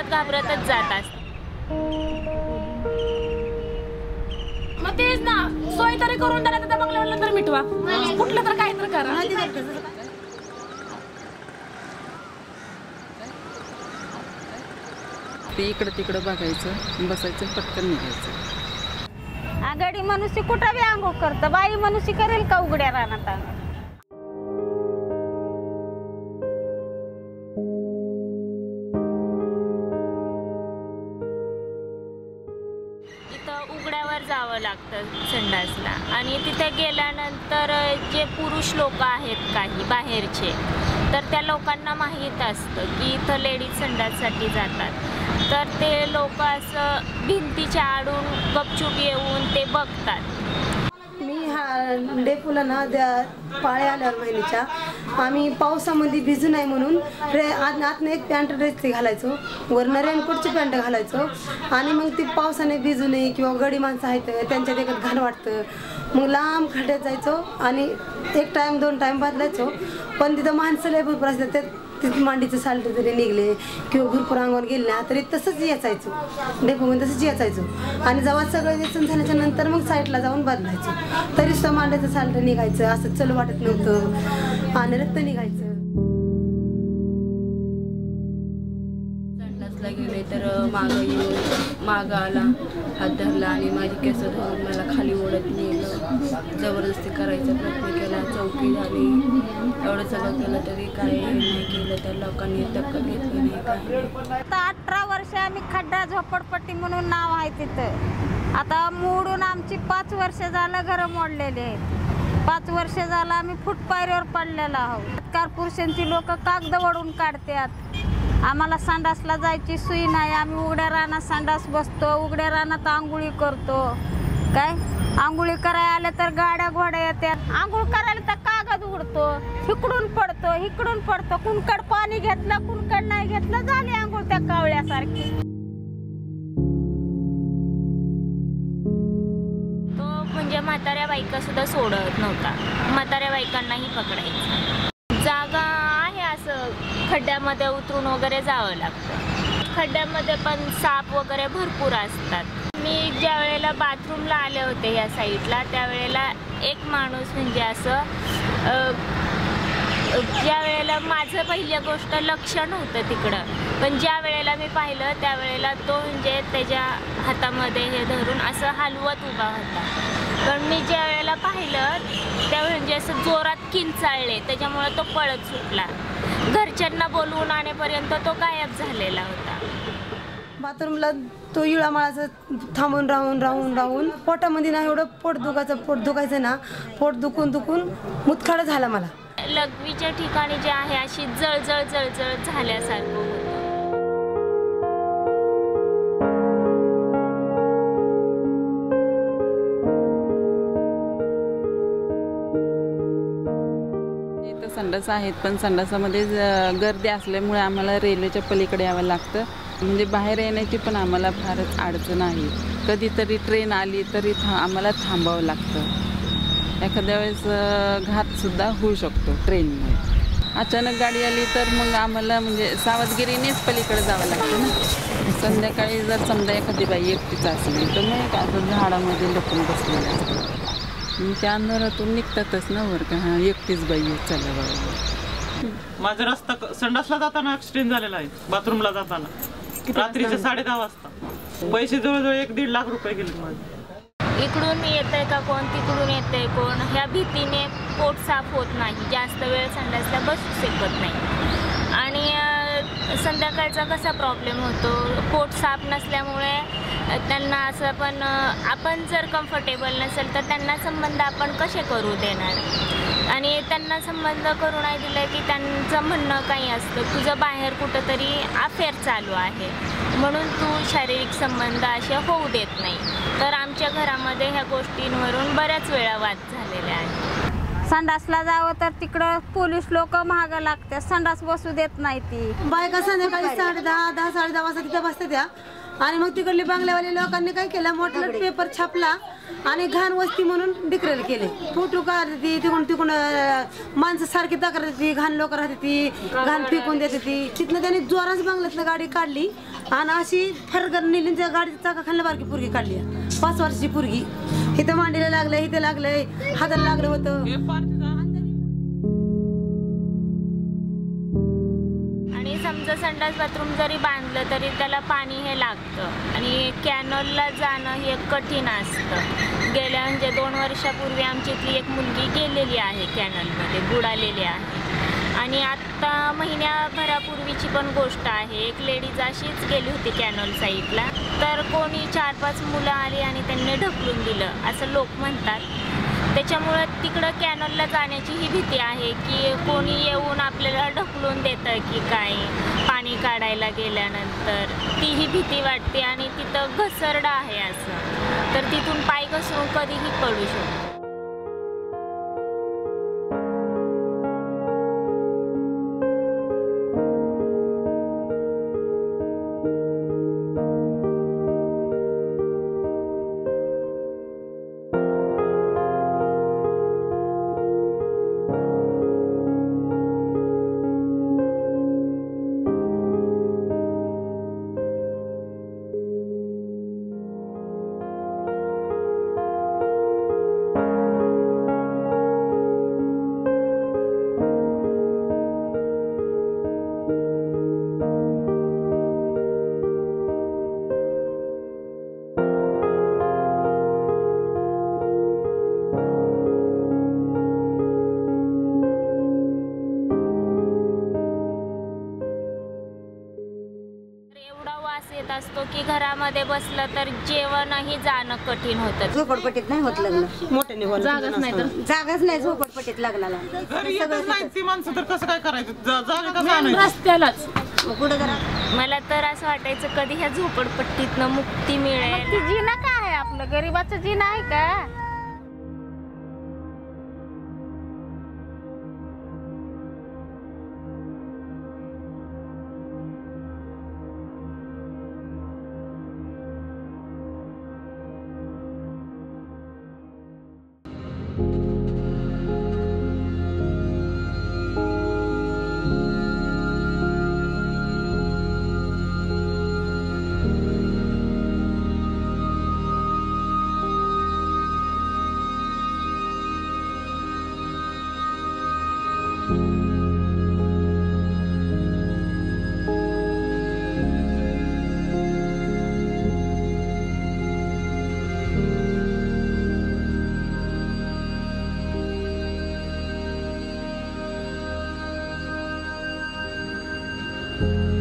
घाबरतच जात असतात. मग तेच ना, सोय तरी करून द्या, तर बंगल्यावर तर मिटवा, कुठलं तर काय तर करा. ते इकडं तिकडं बघायचं, बसायचं, पटकन निघायचं. आगडी मनुष्य कुठं बी आंघोळ करतं, बाई मनुष्य करेल का उघड्या रानात आंघोळ? उघड्यावर जावं लागतं संडासला आणि तिथे गेल्यानंतर जे पुरुष लोक आहेत काही बाहेरचे, तर त्या लोकांना माहीत असतं की इथं लेडीज संडाससाठी जातात, तर ते लोक असं भिंतीच्या आडून गपचूप येऊन ते बघतात. मी डेपोला ना पाळ्या आल्यावर महिन्याच्या आम्ही पावसामध्ये भिजू नये म्हणून आतनं एक पॅन्ट ड्रेस घालायचो, वरनं रेनकोटची पॅन्ट घालायचो आणि मग ती पावसाने भिजू नये किंवा गडी माणसं आहेत त्यांच्या देखत घाण वाटतं, मग लांब खड्ड्यात जायचो आणि एक टाइम 2 टाइम बदलायचो. पण तिथं माणसं लय भरपूर असतात, तिथे मांडीचं साल्ट जरी निघले किंवा भरपूर अंगावर गेले ना तरी तसंच याचायचो, डेपोमध्ये तसंच याचायचो आणि जेव्हा सगळं व्यसन झाल्याच्या नंतर मग साईडला जाऊन बदलायचो, तरी सुद्धा मांडीचं साल्ट निघायचं, असं चल वाटत नव्हतं आणि रक्त निघायचं. संडासला गेले तर मागं येऊन मागं आला, हात धरला आणि माझी केस धरून मला खाली ओढत नेलं, जबरदस्ती करायचा प्रयत्न केला, चौकी झाली, एवढं सगळं केलं तरी काय नाही केलं, त्या लोकांनी दखल घेतली नाही काही. आता 18 वर्ष आम्ही खड्डा झोपडपट्टी म्हणून नाव आहे तिथं. आता मोडून आमची 5 वर्ष झालं घरं मोडलेली आहेत, 5 वर्ष झालं आम्ही फुटपायरीवर पडलेलो आहोत. कारपुरुषांची लोक कागद वडून काढतात, आम्हाला संडासला जायची सोय नाही, आम्ही उघड्या रानात संडास बसतो, उघड्या रानात आंघोळी करतो. काय आंघोळी करायला आले तर गाड्या घोड्या येतात, आंघोळ करायला तर कागद उडतो, इकडून पडतो, कुणकड पाणी घेतलं कुणकड नाही घेतलं, झाली आंघोळ त्या कावळ्यासारखी. तो म्हणजे म्हाताऱ्या बायका सुद्धा सोडत नव्हता, म्हाताऱ्या बायकांनाही पकडायचा. जागा आहे असं खड्ड्यामध्ये उतरून वगैरे जावं लागतं, खड्ड्यामध्ये पण साप वगैरे भरपूर असतात. मी ज्या वेळेला बाथरूमला आले होते या साईडला, त्यावेळेला एक माणूस म्हणजे असं ज्या वेळेला माझं पहिली गोष्ट लक्ष नव्हतं तिकडं, पण ज्या वेळेला मी पाहिलं त्यावेळेला तो म्हणजे त्याच्या हातामध्ये हे धरून असं हलवत उभा होता. पण मी ज्या वेळेला पाहिलं त्यावेळी म्हणजे असं जोरात किंचाळले, त्याच्यामुळे तो पळत सुटला. घरच्यांना बोलवून आणेपर्यंत तो गायब झालेला होता. बाथरूमला तो इळामाळाचं थांबून राहून पोटामध्ये ना एवढं पोट दुखायचं ना, पोट दुखून मुतखडा झाला मला. लघवीच्या ठिकाणी जे आहे अशी जळजळ झाल्यासारखं होतं. इथं संडास आहेत, पण संडासामध्ये गर्दी असल्यामुळे आम्हाला रेल्वेच्या पलीकडे यावं लागतं, म्हणजे बाहेर येण्याची पण आम्हाला फारच अडचण आहे. कधीतरी ट्रेन आली तरी आम्हाला थांबावं लागतं, एखाद्या वेळेस घातसुद्धा होऊ शकतो ट्रेनमुळे. अचानक गाडी आली तर मग आम्हाला म्हणजे सावधगिरीनेच पलीकडे जावं लागतं ना. संध्याकाळी जर समजा एखादी बाई एकटीच असली तर मग असं झाडामध्ये लपून बसलेलं असतं, त्या अंधारातून निघतातच ना वर का, हां एकटीच बाई आहे, चला बाबा. माझा रस्ता संडासला जाताना ऍक्सिडेंट झालेला आहे, बाथरूमला जाताना रात्रीचे 10:30 वाजता. पैसे जवळजवळ 1-1.5 लाख रुपये गेले माझे. इकडून येतंय का कोण, तिकडून येतंय कोण, ह्या भीतीने पोट साफ होत नाही, जास्त वेळ संडासला बसू शकत नाही. आणि संध्याकाळचा कसा प्रॉब्लेम होतो, पोट साफ नसल्यामुळे त्यांना असं पण आपण जर कम्फर्टेबल नसेल तर त्यांना संबंध आपण कसे करू देणार, आणि त्यांना संबंध करू नाही दिलं की त्यांचं म्हणणं काही असतं, तुझं बाहेर कुठंतरी अफेअर चालू आहे म्हणून तू शारीरिक संबंध असे होऊ देत नाही. तर आमच्या घरामध्ये ह्या गोष्टींवरून बऱ्याच वेळा वाद झालेले आहेत. संडासला जावं तर तिकडं पोलीस लोक महाग लागतात, संडास बसू देत नाही ती. बायका संध्याकाळी 10:30 10:30 वाजता तिथं बसतात त्या, आणि मग तिकडले बांगल्यावाले लोकांनी काय केलं, मोठा पेपर छापला आणि घाण वस्ती म्हणून डिक्लेअर केले. फोटो काढते तिकडून तिकडून माणसं सारखी तक्रार देते, घाण लोक राहते ती, घाण फेकून देते ती. तिथनं त्यांनी जोराच बांगल्यातनं गाडी काढली आणि अशी फरगर नेली, त्या गाडीच्या चाका खाल्लं बारकी पोरगी काढली, 5 वर्षाची पोरगी. इथं मांडीला लागलंय, इथं लागलंय, हाताला लागलं होतं. समजा संडास बाथरूम जरी बांधलं तरी त्याला पाणी हे लागतं आणि कॅनलला जाणं हे कठीण असतं. गेल्या म्हणजे 2 वर्षापूर्वी आमची इथली एक मुलगी गेलेली आहे, कॅनलमध्ये बुडालेली आहे. आणि आत्ता महिन्याभरापूर्वीची पण गोष्ट आहे, एक लेडीज अशीच गेली होती कॅनल साईडला, तर कोणी 4-5 मुलं आली आणि त्यांनी ढकलून दिलं असं लोक म्हणतात. त्याच्यामुळं तिकडं कॅनलला जाण्याची ही भीती आहे की कोणी येऊन आपल्याला ढकलून देतं की काय पाणी काढायला गेल्यानंतर, तीही भीती वाटते. आणि तिथं घसरडं आहे असं, तर तिथून पाय घसरून कधीही पडू शकतो. येत असतो की घरामध्ये बसलं तर जेवणही जाणं कठीण होतं. झोपडपट्टीत नाही होत लग्न, मोठ्याने जागाच नाही तर जागाच नाही झोपडपट्टीत लग्नाला. माणसं तर कसं काय करायचं, जागा कसं आणायचं रस्त्यालाच. पुढे जरा मला तर असं वाटायचं कधी ह्या झोपडपट्टीतनं मुक्ती मिळेल. ती जिना काय आहे, आपलं गरीबाचं जिना आहे का? you.